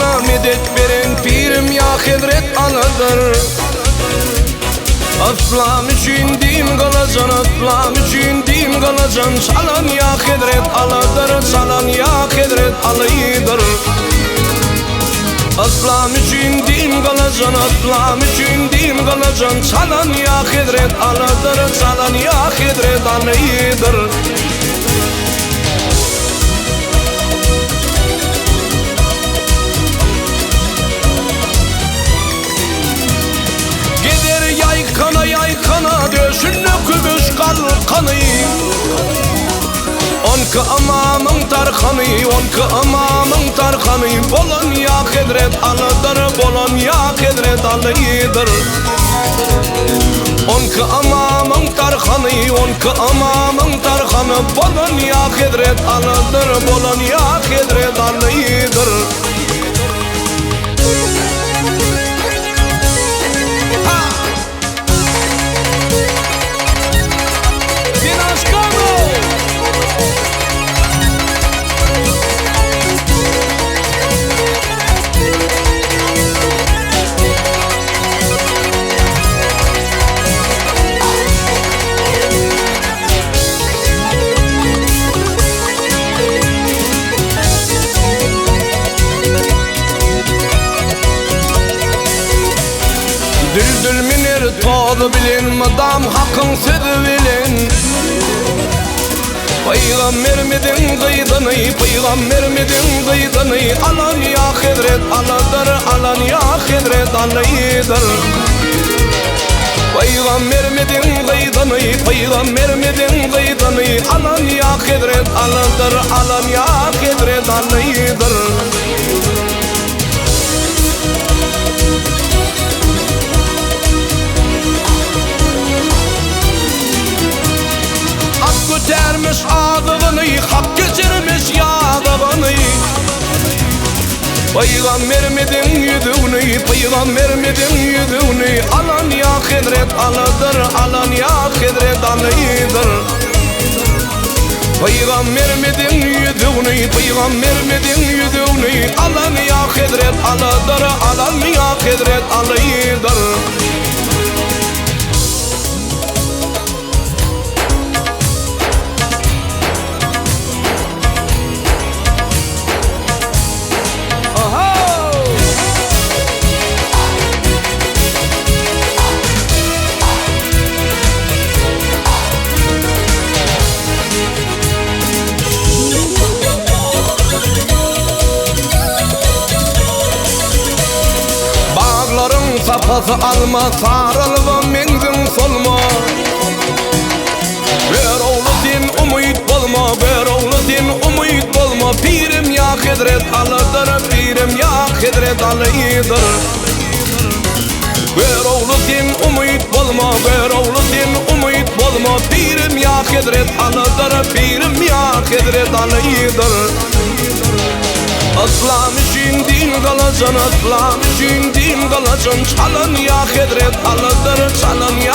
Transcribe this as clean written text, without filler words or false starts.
bana medet veren pirim ya Hazret Ali'dir. Aslam için din kalacan, aslam için din kalacan. Çalan ya Hazret Ali'dir, çalan ya Hazret Ali'dir. Aslam için din kalacan, aslam için din kalacan. Çalan ya Hazret Ali'dir, çalan ya Hazret Ali'dir. Yaykana döşünü kübüş kalkanı. Onka amamın tarkanı, onka amamın tarkanı. Bolon ya Hazret Ali'dir, bolon ya Hazret Ali'dir. Onka amamın tarkanı, onka amamın tarkanı. Bolon ya Hazret Ali'dir, bolon ya Hazret Ali'dir. Düldül minir tozu bilin, madam hakkın sözü bilin. Peygamberimizin gıydını, peygamberimizin gıydını. Alan ya Hazret Ali'dir, alan ya Hazret Ali'dir. Peygamberimizin gıydını, peygamberimizin gıydını. Alan ya Hazret Ali'dir, alan ya Hazret Ali'dir. Götermiş adını, hak geçirmiş yadını. Peygamberimizin yüzünü, peygamberimizin yüzünü. Alan ya Hazret Ali'dir, alan ya Hazret Ali'dir. Peygamberimizin yüzünü, peygamberimizin yüzünü. Alan ya Hazret Ali'dir, alan ya Hazret Ali'dir. Safası alma, sarılma, menzin solma. Ver oğlu sen umut olma, ver oğlu sen umut olma. Pirim ya Hazret Ali'dir, pirim ya Hazret Ali'dir. Ver oğlu sen umut olma, ver oğlu sen umut olma. Pirim ya Hazret Ali'dir, pirim ya Hazret Ali'dir. Aslam için din kalacan, aslam için din kalacan. Çalan ya Hazret Ali'dir, çalan ya